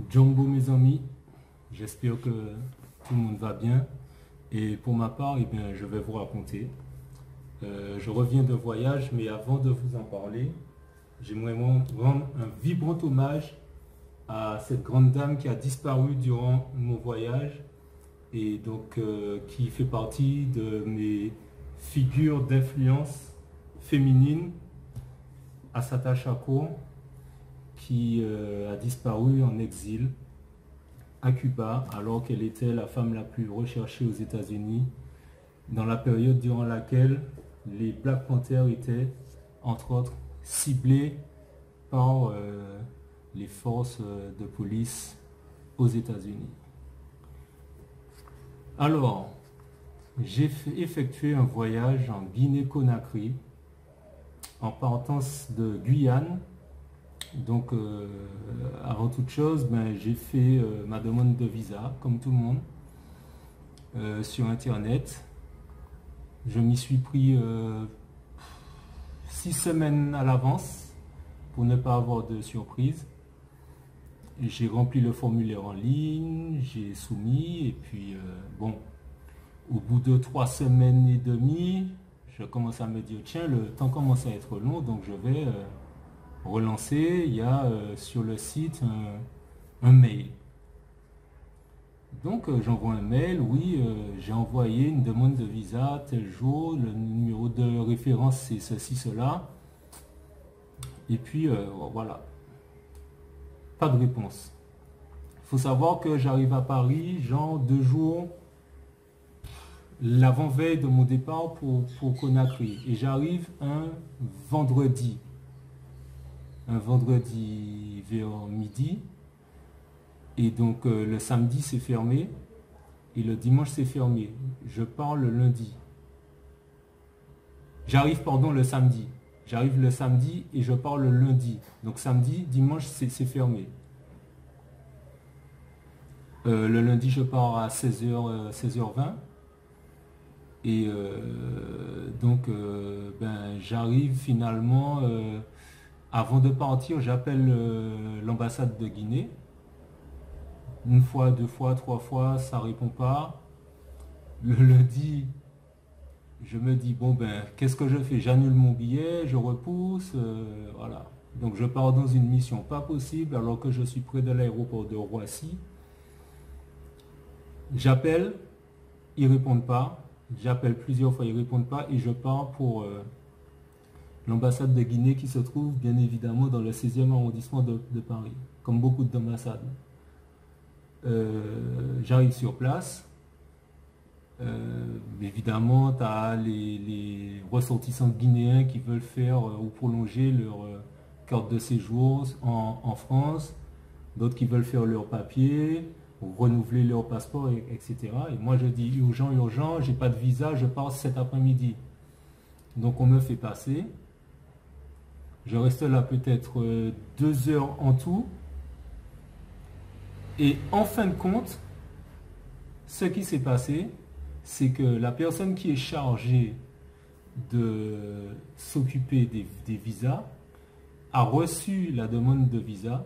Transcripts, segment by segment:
Jumbo mes amis, j'espère que tout le monde va bien. Et pour ma part, eh bien, je vais vous raconter. Je reviens de voyage, mais avant de vous en parler, j'aimerais rendre un vibrant hommage à cette grande dame qui a disparu durant mon voyage et donc qui fait partie de mes figures d'influence féminine, Assata Shakur, qui a disparu en exil à Cuba alors qu'elle était la femme la plus recherchée aux États-Unis dans la période durant laquelle les Black Panthers étaient entre autres ciblés par les forces de police aux États-Unis. Alors, j'ai effectué un voyage en Guinée-Conakry en partance de Guyane. Donc, avant toute chose, j'ai fait ma demande de visa, comme tout le monde, sur Internet. Je m'y suis pris 6 semaines à l'avance pour ne pas avoir de surprise. J'ai rempli le formulaire en ligne, j'ai soumis, et puis, bon, au bout de 3 semaines et demie, je commence à me dire, tiens, le temps commence à être long, donc je vais relancer. Il y a sur le site un mail. Donc j'envoie un mail, oui, j'ai envoyé une demande de visa tel jour, le numéro de référence c'est ceci, cela. Et puis voilà, pas de réponse. Il faut savoir que j'arrive à Paris, genre 2 jours l'avant-veille de mon départ pour Conakry. Et j'arrive vendredi, un vendredi vers midi. Et donc le samedi c'est fermé et le dimanche c'est fermé. Je pars le lundi. J'arrive, pardon, le samedi. J'arrive le samedi et je pars le lundi. Donc samedi, dimanche c'est fermé. Le lundi je pars à 16h, 16h20. Et donc j'arrive finalement, avant de partir, j'appelle l'ambassade de Guinée. Une fois, 2 fois, 3 fois, ça répond pas. Le lundi, je me dis, bon qu'est-ce que je fais? J'annule mon billet, je repousse, voilà. Donc je pars dans une mission pas possible alors que je suis près de l'aéroport de Roissy. J'appelle, ils répondent pas. J'appelle plusieurs fois, ils répondent pas et je pars pour l'ambassade de Guinée qui se trouve bien évidemment dans le 16e arrondissement de Paris, comme beaucoup d'ambassades. J'arrive sur place. Évidemment, tu as les ressortissants guinéens qui veulent faire ou prolonger leur carte de séjour en France, d'autres qui veulent faire leur papier, ou renouveler leur passeport, etc. Et moi, je dis urgent, urgent, j'ai pas de visa, je pars cet après-midi. Donc, on me fait passer. Je reste là peut-être 2 heures en tout. Et en fin de compte, ce qui s'est passé, c'est que la personne qui est chargée de s'occuper des visas a reçu la demande de visa,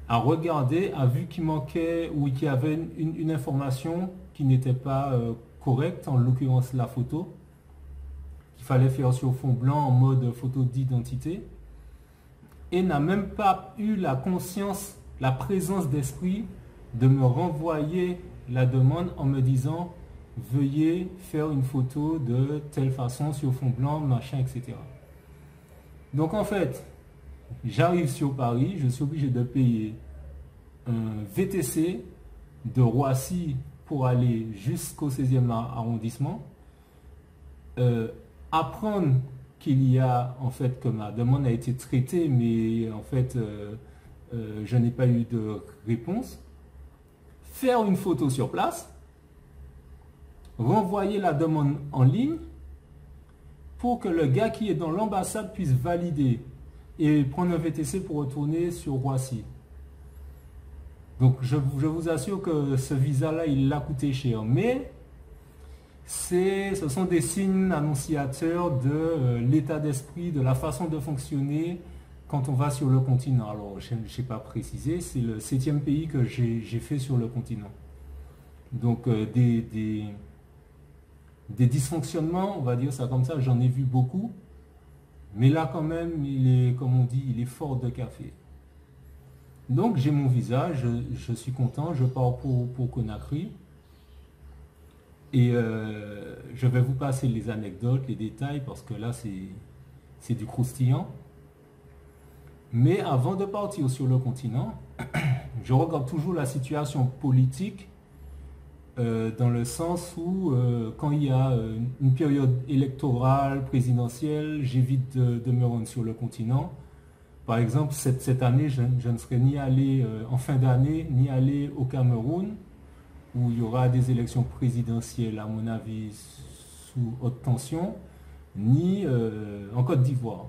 a regardé, a vu qu'il manquait ou qu'il y avait une information qui n'était pas correcte, en l'occurrence la photo, qu'il fallait faire sur fond blanc en mode photo d'identité, et n'a même pas eu la conscience, la présence d'esprit de me renvoyer la demande en me disant veuillez faire une photo de telle façon sur fond blanc, machin, etc. Donc en fait, j'arrive sur Paris, je suis obligé de payer un VTC de Roissy pour aller jusqu'au 16e arrondissement, apprendre qu'il y a, en fait, que ma demande a été traitée, mais en fait, je n'ai pas eu de réponse. Faire une photo sur place, renvoyer la demande en ligne pour que le gars qui est dans l'ambassade puisse valider et prendre un VTC pour retourner sur Roissy. Donc, je vous assure que ce visa-là, il l'a coûté cher. Mais ce sont des signes annonciateurs de l'état d'esprit, de la façon de fonctionner quand on va sur le continent, alors je n'ai pas précisé, c'est le 7e pays que j'ai fait sur le continent. Donc des dysfonctionnements, on va dire ça comme ça, j'en ai vu beaucoup. Mais là quand même, il est, comme on dit, il est fort de café. Donc j'ai mon visa, je suis content, je pars pour Conakry. Et je vais vous passer les anecdotes, les détails, parce que là c'est du croustillant. Mais avant de partir sur le continent, je regarde toujours la situation politique dans le sens où quand il y a une période électorale, présidentielle, j'évite de me rendre sur le continent. Par exemple, cette année, je ne serai ni allé en fin d'année, ni allé au Cameroun, où il y aura des élections présidentielles, à mon avis, sous haute tension, ni en Côte d'Ivoire.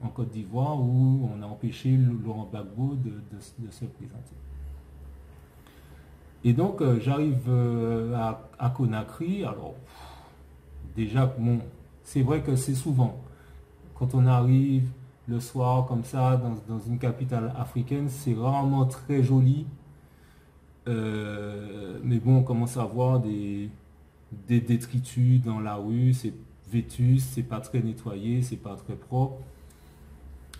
En Côte d'Ivoire, où on a empêché Laurent Gbagbo de se présenter. Et donc, j'arrive à Conakry. Alors, déjà, bon, c'est vrai que c'est souvent, quand on arrive le soir comme ça, dans une capitale africaine, c'est rarement très joli. Mais bon, on commence à voir des détritus dans la rue, c'est vétuste, c'est pas très nettoyé, c'est pas très propre.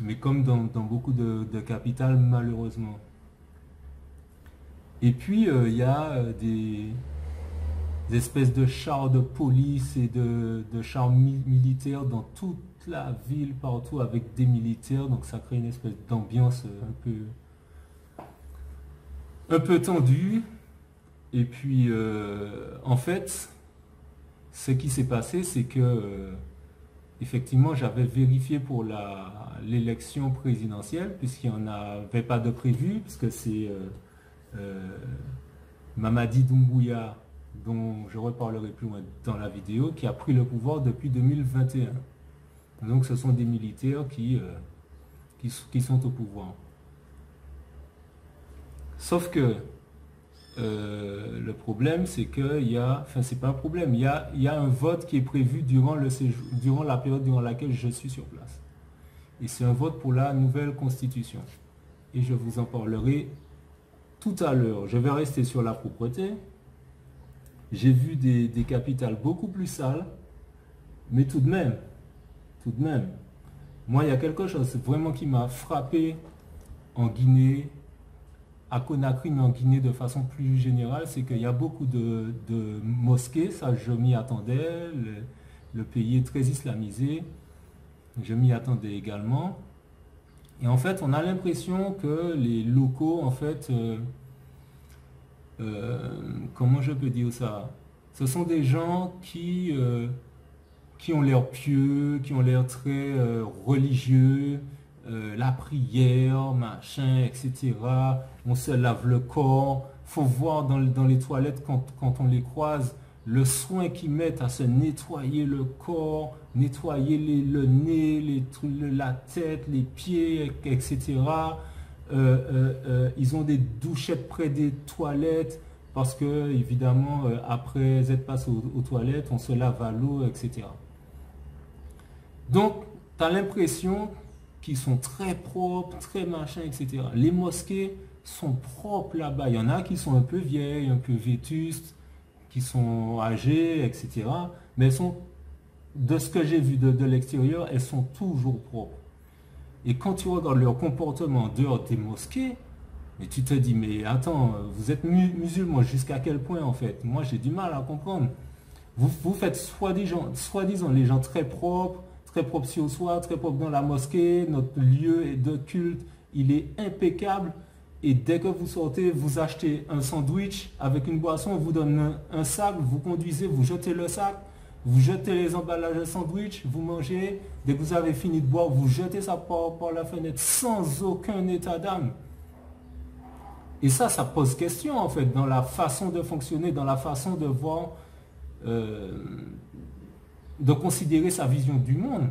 Mais comme dans beaucoup de capitales, malheureusement. Et puis, il y a des espèces de chars de police et de chars militaires dans toute la ville, partout, avec des militaires. Donc, ça crée une espèce d'ambiance un peu tendue. Et puis, en fait, ce qui s'est passé, c'est que, effectivement, j'avais vérifié pour l'élection présidentielle, puisqu'il n'y en avait pas de prévu, puisque c'est Mamadi Doumbouya, dont je reparlerai plus loin dans la vidéo, qui a pris le pouvoir depuis 2021. Donc ce sont des militaires qui sont au pouvoir. Sauf que le problème, c'est qu'il y a, enfin c'est pas un problème, il y a un vote qui est prévu durant la période durant laquelle je suis sur place. Et c'est un vote pour la nouvelle constitution. Et je vous en parlerai tout à l'heure. Je vais rester sur la propreté. J'ai vu des capitales beaucoup plus sales, mais tout de même, moi il y a quelque chose vraiment qui m'a frappé en Guinée, à Conakry, mais en Guinée de façon plus générale, c'est qu'il y a beaucoup de mosquées, ça je m'y attendais, le pays est très islamisé, je m'y attendais également. Et en fait, on a l'impression que les locaux, en fait, comment je peux dire ça? Ce sont des gens qui ont l'air pieux, qui ont l'air très religieux, la prière, machin, etc. On se lave le corps. Faut voir dans les toilettes quand on les croise, le soin qu'ils mettent à se nettoyer le corps, nettoyer le nez, la tête, les pieds, etc. Ils ont des douchettes près des toilettes parce que, évidemment, après être passé aux toilettes, on se lave à l'eau, etc. Donc, tu as l'impression qu'ils sont très propres, très machin, etc. Les mosquées sont propres là-bas. Il y en a qui sont un peu vieilles, un peu vétustes, qui sont âgées, etc. Mais elles sont, de ce que j'ai vu de l'extérieur, elles sont toujours propres. Et quand tu regardes leur comportement dehors des mosquées, mais tu te dis, mais attends, vous êtes musulmans jusqu'à quel point en fait? Moi j'ai du mal à comprendre. Vous faites soi-disant les gens très propres sur soi, très propres dans la mosquée, notre lieu de culte, il est impeccable. Et dès que vous sortez, vous achetez un sandwich avec une boisson, on vous donne un sac, vous conduisez, vous jetez le sac, vous jetez les emballages de sandwich, vous mangez, dès que vous avez fini de boire, vous jetez ça par la fenêtre sans aucun état d'âme. Et ça pose question en fait dans la façon de fonctionner, dans la façon de voir, de considérer sa vision du monde.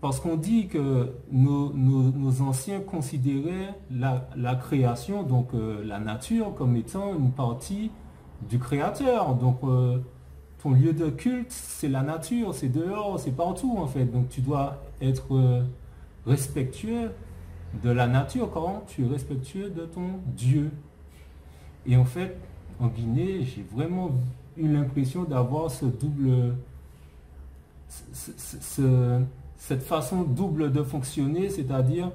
Parce qu'on dit que nos anciens considéraient la création, donc la nature, comme étant une partie du créateur. Donc ton lieu de culte, c'est la nature, c'est dehors, c'est partout en fait. Donc tu dois être respectueux de la nature quand tu es respectueux de ton Dieu. Et en fait, en Guinée, j'ai vraiment eu l'impression d'avoir cette façon double de fonctionner, c'est-à-dire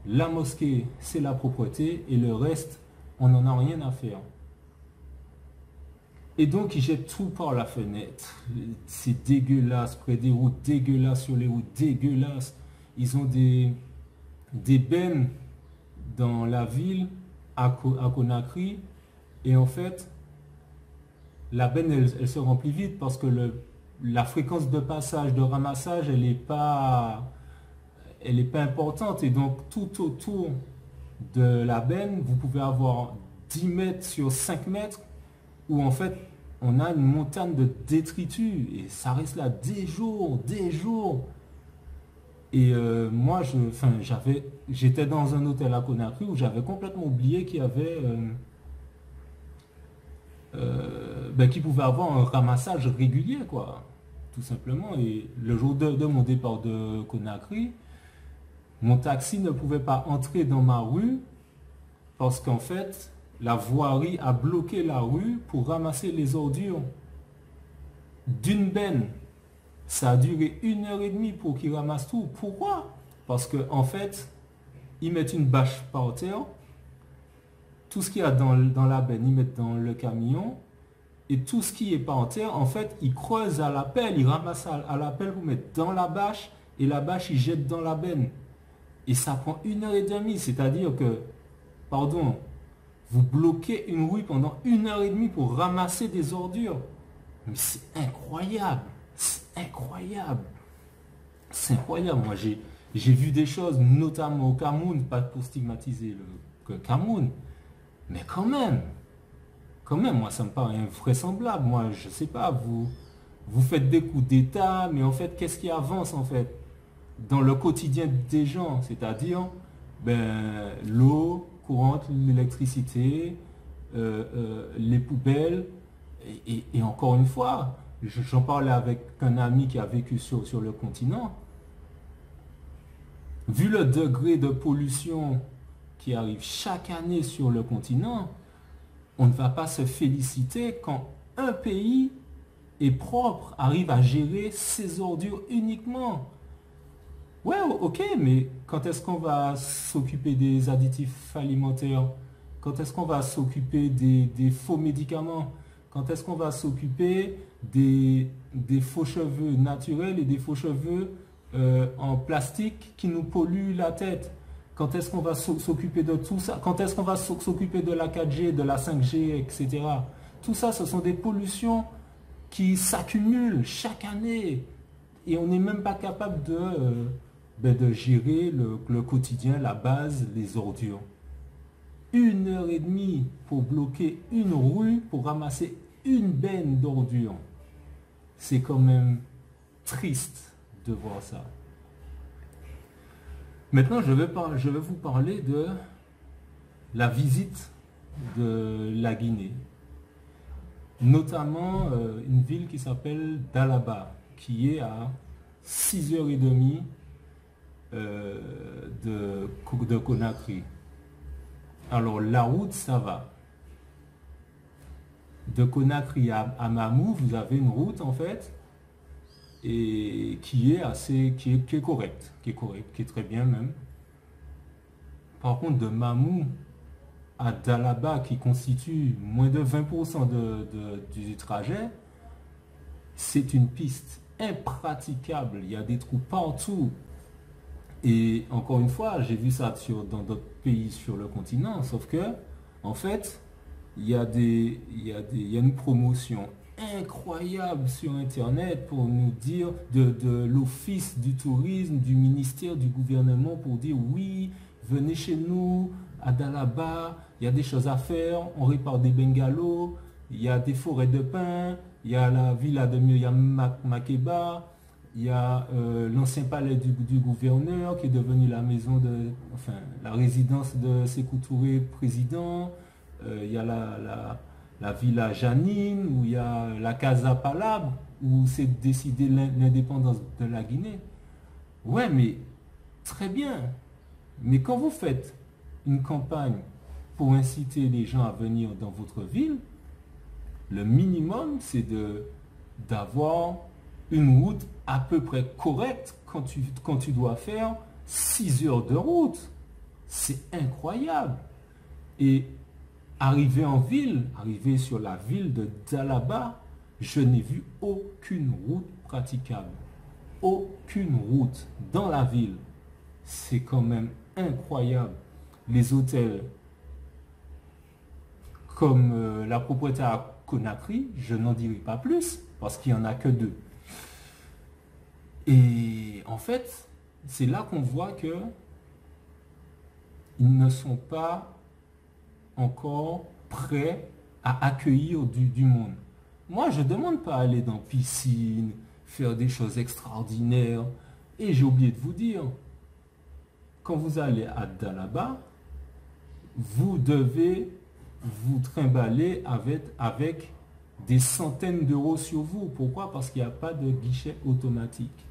la mosquée, c'est la propreté et le reste, on n'en a rien à faire. Et donc, ils jettent tout par la fenêtre. C'est dégueulasse, près des routes dégueulasses, sur les routes dégueulasses. Ils ont des bennes dans la ville, à Conakry. Et en fait, la benne, elle se remplit vite parce que la fréquence de passage, de ramassage, elle n'est pas importante. Et donc, tout autour de la benne, vous pouvez avoir 10 mètres sur 5 mètres où en fait, on a une montagne de détritus et ça reste là des jours, des jours. Et moi, j'étais dans un hôtel à Conakry où j'avais complètement oublié qu'il y avait, qu'il pouvait avoir un ramassage régulier, quoi, tout simplement. Et le jour de mon départ de Conakry, mon taxi ne pouvait pas entrer dans ma rue parce qu'en fait, la voirie a bloqué la rue pour ramasser les ordures d'une benne. Ça a duré 1 heure et demie pour qu'ils ramassent tout. Pourquoi? Parce qu'en fait, ils mettent une bâche par terre, tout ce qu'il y a dans la benne, ils mettent dans le camion, et tout ce qui est par terre, en fait, ils creusent à la pelle, ils ramassent à la pelle pour mettre dans la bâche, et la bâche, ils jettent dans la benne. Et ça prend 1 heure et demie, c'est-à-dire que, pardon, vous bloquez une rue pendant 1 heure et demie pour ramasser des ordures. Mais c'est incroyable. C'est incroyable. C'est incroyable. Moi, j'ai vu des choses, notamment au Cameroun, pas pour stigmatiser le Cameroun, mais quand même, moi, ça me paraît invraisemblable. Moi, je sais pas, vous faites des coups d'État, mais en fait, qu'est-ce qui avance, en fait, dans le quotidien des gens? C'est-à-dire, l'eau courante, l'électricité, les poubelles, et encore une fois, j'en parlais avec un ami qui a vécu sur le continent. Vu le degré de pollution qui arrive chaque année sur le continent, on ne va pas se féliciter quand un pays est propre, arrive à gérer ses ordures uniquement. Ouais, ok, mais quand est-ce qu'on va s'occuper des additifs alimentaires? Quand est-ce qu'on va s'occuper des faux médicaments? Quand est-ce qu'on va s'occuper des faux cheveux naturels et des faux cheveux en plastique qui nous polluent la tête? Quand est-ce qu'on va s'occuper de tout ça? Quand est-ce qu'on va s'occuper de la 4G, de la 5G, etc.? Tout ça, ce sont des pollutions qui s'accumulent chaque année. Et on n'est même pas capable de gérer le quotidien, la base, les ordures. 1 heure et demie pour bloquer une rue, pour ramasser une benne d'ordures. C'est quand même triste de voir ça. Maintenant, je vais vous parler de la visite de la Guinée. Notamment une ville qui s'appelle Dalaba, qui est à 6 h 30 de Conakry. Alors la route, ça va. De Conakry à Mamou, vous avez une route en fait, et qui est correcte, qui est très bien même. Par contre, de Mamou à Dalaba, qui constitue moins de 20% du trajet, c'est une piste impraticable. Il y a des trous partout. Et encore une fois, j'ai vu ça dans d'autres pays sur le continent, sauf que, en fait, il y a une promotion incroyable sur Internet pour nous dire de l'office du tourisme, du ministère, du gouvernement, pour dire oui, venez chez nous, à Dalaba, il y a des choses à faire, on répare des bungalows, il y a des forêts de pins, il y a la villa de Myriam Makeba, il y a l'ancien palais du gouverneur qui est devenu la résidence de Sékou Touré, président. Il y a la villa Janine, où il y a la Casa Palabre, où c'est décidé l'indépendance de la Guinée. Ouais, mais Très bien. Mais quand vous faites une campagne pour inciter les gens à venir dans votre ville, le minimum, c'est d'avoir une route à peu près correcte quand tu dois faire 6 heures de route. C'est incroyable. Et arrivé en ville, arrivé sur la ville de Dalaba, je n'ai vu aucune route praticable. Aucune route dans la ville. C'est quand même incroyable. Les hôtels comme la propriétaire à Conakry, je n'en dirai pas plus, parce qu'il n'y en a que 2. Et en fait, c'est là qu'on voit que ils ne sont pas encore prêts à accueillir du monde. Moi, je ne demande pas à aller dans piscine, faire des choses extraordinaires. Et j'ai oublié de vous dire, quand vous allez à Dalaba, vous devez vous trimballer avec des centaines d'euros sur vous. Pourquoi? Parce qu'il n'y a pas de guichet automatique.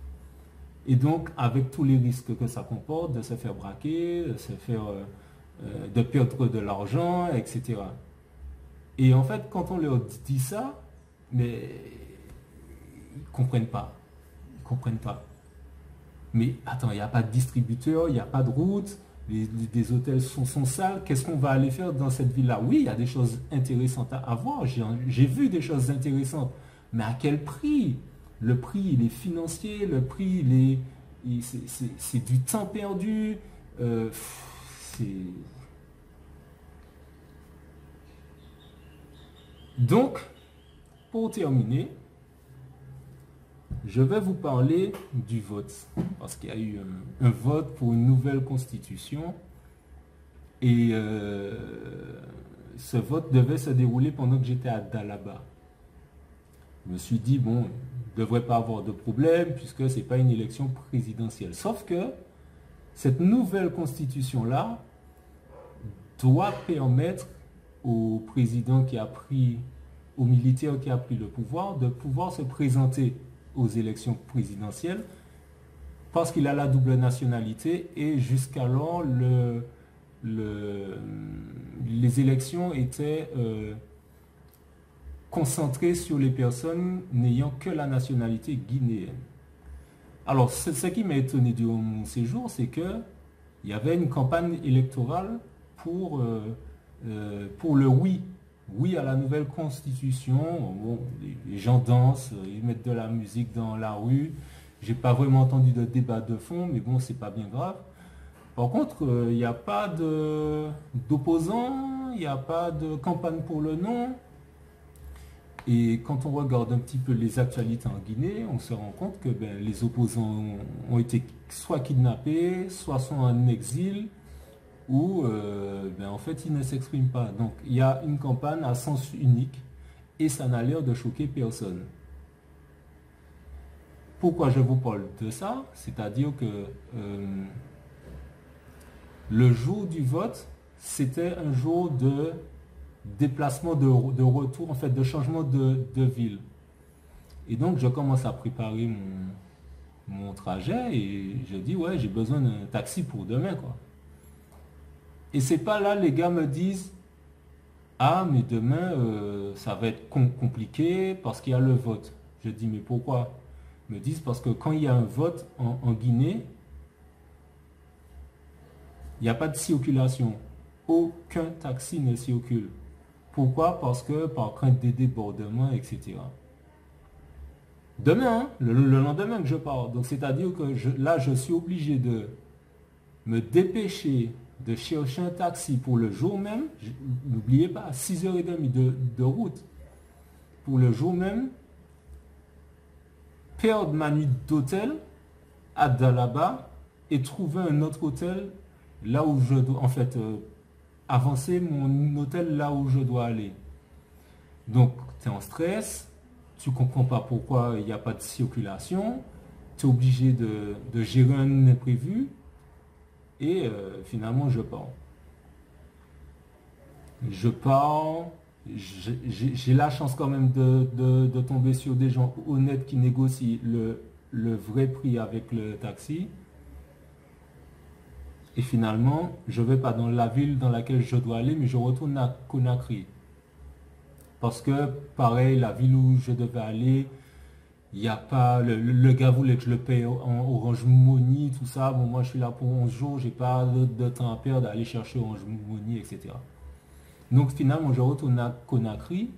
Et donc, avec tous les risques que ça comporte, de se faire braquer, de perdre de l'argent, etc. Et en fait, quand on leur dit ça, mais ils ne comprennent pas. Ils ne comprennent pas. Mais attends, il n'y a pas de distributeur, il n'y a pas de route, les hôtels sont sales. Qu'est-ce qu'on va aller faire dans cette ville-là? Oui, il y a des choses intéressantes à voir. J'ai vu des choses intéressantes. Mais à quel prix? Le prix, il est financier, le prix, c'est du temps perdu. Donc, pour terminer, je vais vous parler du vote, parce qu'il y a eu un vote pour une nouvelle constitution, et ce vote devait se dérouler pendant que j'étais à Dalaba. Je me suis dit, bon, il ne devrait pas avoir de problème, puisque ce n'est pas une élection présidentielle. Sauf que cette nouvelle constitution-là doit permettre au président qui a pris, au militaire qui a pris le pouvoir, de pouvoir se présenter aux élections présidentielles parce qu'il a la double nationalité et jusqu'alors les élections étaient concentrées sur les personnes n'ayant que la nationalité guinéenne. Alors ce qui m'a étonné durant mon séjour, c'est qu'il y avait une campagne électorale pour le oui. Oui à la nouvelle constitution. Bon, les gens dansent, ils mettent de la musique dans la rue. J'ai pas vraiment entendu de débat de fond, mais bon, c'est pas bien grave. Par contre, il n'y a pas d'opposants, il n'y a pas de campagne pour le non. Et quand on regarde un petit peu les actualités en Guinée, on se rend compte que les opposants ont été soit kidnappés, soit sont en exil, où en fait ils ne s'expriment pas. Donc il y a une campagne à sens unique et ça n'a l'air de choquer personne. Pourquoi je vous parle de ça? C'est-à-dire que le jour du vote, c'était un jour de déplacement, de retour, en fait, de changement de ville. Et donc je commence à préparer mon trajet et je dis ouais, j'ai besoin d'un taxi pour demain, quoi. Et c'est pas là, les gars me disent, ah, mais demain, ça va être compliqué parce qu'il y a le vote. Je dis, mais pourquoi? Ils me disent, parce que quand il y a un vote en Guinée, il n'y a pas de circulation. Aucun taxi ne circule. Pourquoi? Parce que par crainte des débordements, etc. Demain, hein, le lendemain que je pars. Donc, c'est-à-dire que là, je suis obligé de me dépêcher de chercher un taxi pour le jour même. N'oubliez pas, 6h30 de route pour le jour même. Perdre ma nuit d'hôtel à Dalaba et trouver un autre hôtel là où je dois, en fait, avancer mon hôtel là où je dois aller. Donc, tu es en stress, tu ne comprends pas pourquoi il n'y a pas de circulation, tu es obligé de gérer un imprévu. Et finalement, je pars. J'ai la chance quand même de tomber sur des gens honnêtes qui négocient le vrai prix avec le taxi. Et finalement, je ne vais pas dans la ville dans laquelle je dois aller, mais je retourne à Conakry. Parce que, pareil, la ville où je devais aller, il n'y a pas. Le gars voulait que je le paye en Orange Money, tout ça. Bon, moi, je suis là pour 11 jours, j'ai pas de temps à perdre à aller chercher Orange Money, etc. Donc, finalement, je retourne à Conakry.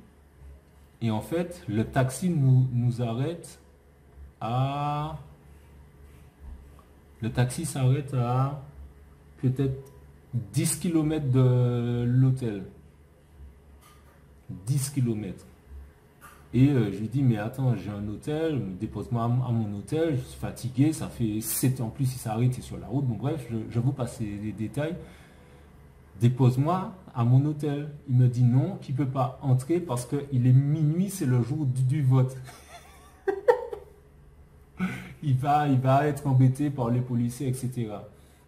Et en fait, le taxi nous arrête à. Le taxi s'arrête à peut-être 10 kilomètres de l'hôtel. 10 kilomètres. Et je lui dis, mais attends, j'ai un hôtel, dépose-moi à mon hôtel, je suis fatigué, ça fait 7 ans en plus, il s'arrête, c'est sur la route. Bon bref, je vous passe les détails. Dépose-moi à mon hôtel. Il me dit non, qu'il ne peut pas entrer parce qu'il est minuit, c'est le jour du vote. Il va être embêté par les policiers, etc.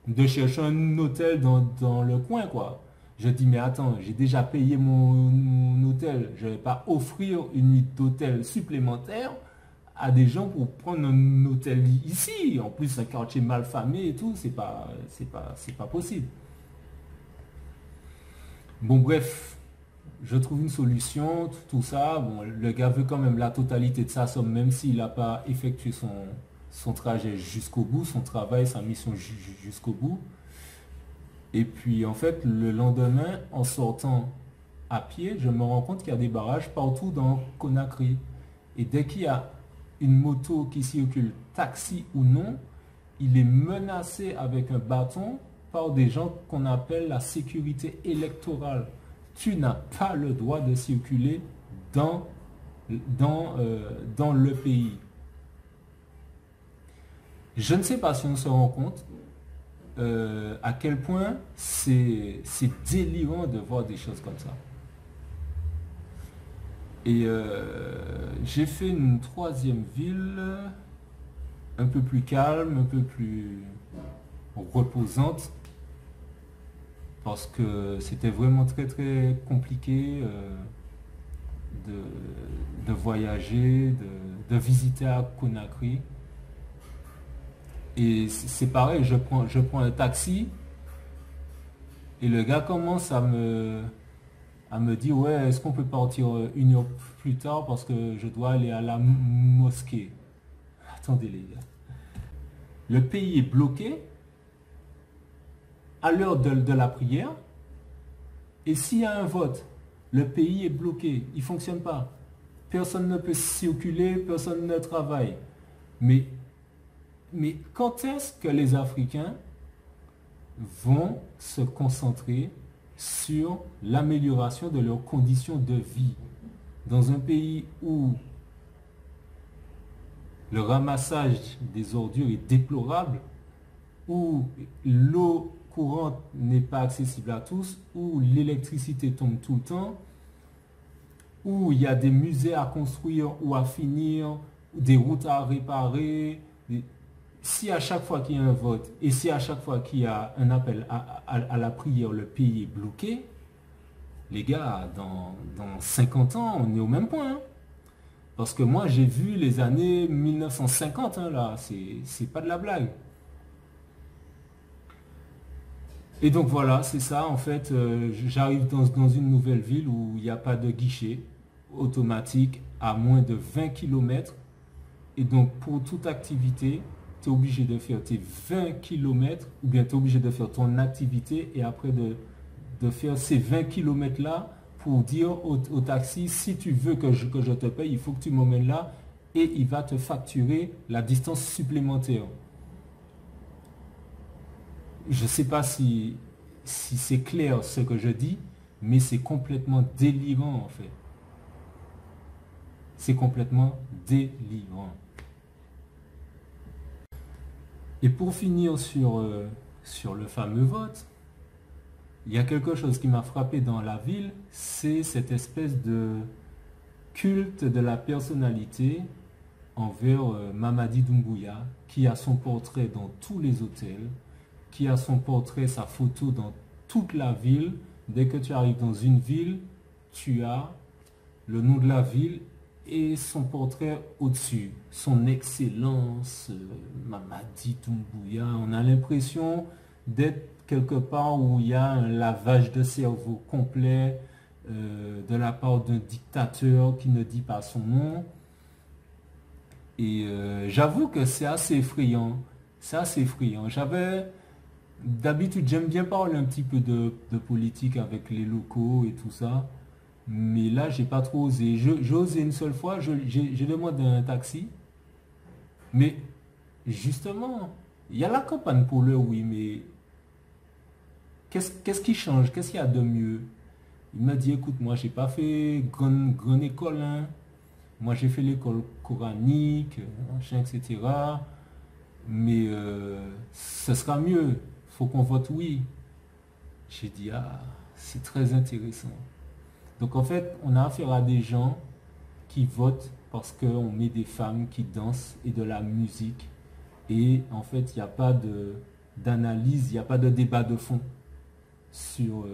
De chercher un hôtel dans le coin, quoi. Je dis, mais attends, j'ai déjà payé mon hôtel. Je ne vais pas offrir une nuit d'hôtel supplémentaire à des gens pour prendre un hôtel ici. En plus, un quartier mal famé et tout, c'est pas possible. Bon, bref, je trouve une solution, tout ça. Bon, le gars veut quand même la totalité de sa somme, même s'il n'a pas effectué son trajet jusqu'au bout, son travail, sa mission jusqu'au bout. Et puis en fait, le lendemain, en sortant à pied, je me rends compte qu'il y a des barrages partout dans Conakry. Et dès qu'il y a une moto qui circule, taxi ou non, il est menacé avec un bâton par des gens qu'on appelle la sécurité électorale. Tu n'as pas le droit de circuler dans le pays. Je ne sais pas si on se rend compte à quel point c'est délirant de voir des choses comme ça. Et j'ai fait une troisième ville un peu plus calme, un peu plus reposante, parce que c'était vraiment très très compliqué de voyager, de visiter à Conakry. Et c'est pareil, je prends un taxi et le gars commence à me dire, ouais, est-ce qu'on peut partir 1 heure plus tard parce que je dois aller à la mosquée. Attendez les gars. Le pays est bloqué à l'heure de la prière et s'il y a un vote, le pays est bloqué, il ne fonctionne pas. Personne ne peut circuler, personne ne travaille. Mais quand est-ce que les Africains vont se concentrer sur l'amélioration de leurs conditions de vie dans un pays où le ramassage des ordures est déplorable, où l'eau courante n'est pas accessible à tous, où l'électricité tombe tout le temps, où il y a des musées à construire ou à finir, des routes à réparer. Si à chaque fois qu'il y a un vote et si à chaque fois qu'il y a un appel à la prière, le pays est bloqué, les gars, dans 50 ans, on est au même point. Hein. Parce que moi, j'ai vu les années 1950, hein, là, c'est pas de la blague. Et donc voilà, c'est ça, en fait, j'arrive dans une nouvelle ville où il n'y a pas de guichet automatique à moins de 20 km. Et donc, pour toute activité, tu es obligé de faire tes 20 km ou bien tu es obligé de faire ton activité et après de faire ces 20 km-là pour dire au taxi, si tu veux que je te paye, il faut que tu m'emmènes là et il va te facturer la distance supplémentaire. Je ne sais pas si c'est clair ce que je dis, mais c'est complètement délirant en fait. C'est complètement délirant. Et pour finir sur le fameux vote, il y a quelque chose qui m'a frappé dans la ville, c'est cette espèce de culte de la personnalité envers Mamadi Doumbouya, qui a son portrait dans tous les hôtels, qui a son portrait, sa photo dans toute la ville. Dès que tu arrives dans une ville, tu as le nom de la ville et son portrait au-dessus. Son excellence, Mamadi Doumbouya. On a l'impression d'être quelque part où il y a un lavage de cerveau complet de la part d'un dictateur qui ne dit pas son nom. Et j'avoue que c'est assez effrayant. C'est assez effrayant. D'habitude, j'aime bien parler un petit peu de politique avec les locaux et tout ça. Mais là, j'ai pas trop osé. J'ai osé une seule fois, j'ai demandé un taxi. Mais justement, il y a la campagne pour l'heure, oui, mais qu'est-ce qui change? Qu'est-ce qu'il y a de mieux? Il m'a dit, écoute, moi, j'ai pas fait grande école, hein. Moi, j'ai fait l'école coranique, machin, etc. Mais ce sera mieux. Faut qu'on vote oui. J'ai dit, ah, c'est très intéressant. Donc, en fait, on a affaire à des gens qui votent parce qu'on met des femmes qui dansent et de la musique. Et en fait, il n'y a pas d'analyse, il n'y a pas de débat de fond sur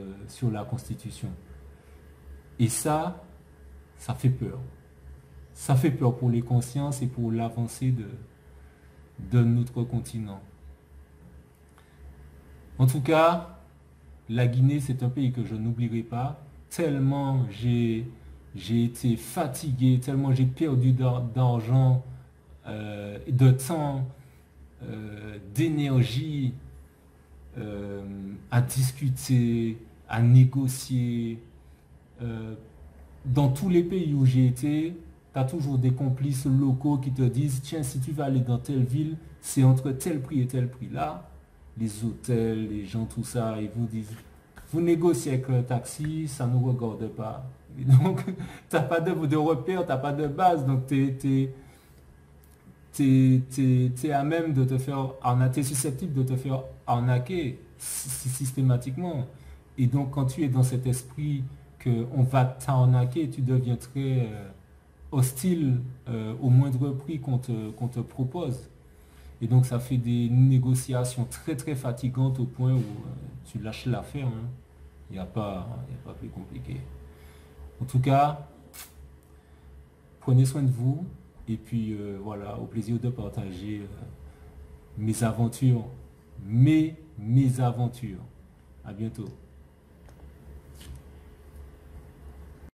la Constitution. Et ça fait peur. Ça fait peur pour les consciences et pour l'avancée de notre continent. En tout cas, la Guinée, c'est un pays que je n'oublierai pas. Tellement j'ai été fatigué, tellement j'ai perdu d'argent, de temps, d'énergie à discuter, à négocier. Dans tous les pays où j'ai été, tu as toujours des complices locaux qui te disent, tiens, si tu vas aller dans telle ville, c'est entre tel prix et tel prix. Là, les hôtels, les gens, tout ça, ils vous disent, vous négociez avec le taxi, ça ne nous regarde pas. Et donc, tu n'as pas de repère, tu n'as pas de base, donc tu es à même de te faire arnaquer, tu es susceptible de te faire arnaquer systématiquement. Et donc, quand tu es dans cet esprit qu'on va t'arnaquer, tu deviens très hostile au moindre prix qu'on te propose. Et donc, ça fait des négociations très, très fatigantes au point où tu lâches l'affaire, hein. Il n'y a pas plus compliqué. En tout cas, prenez soin de vous. Et puis, voilà, au plaisir de partager mes aventures. Mes aventures. À bientôt.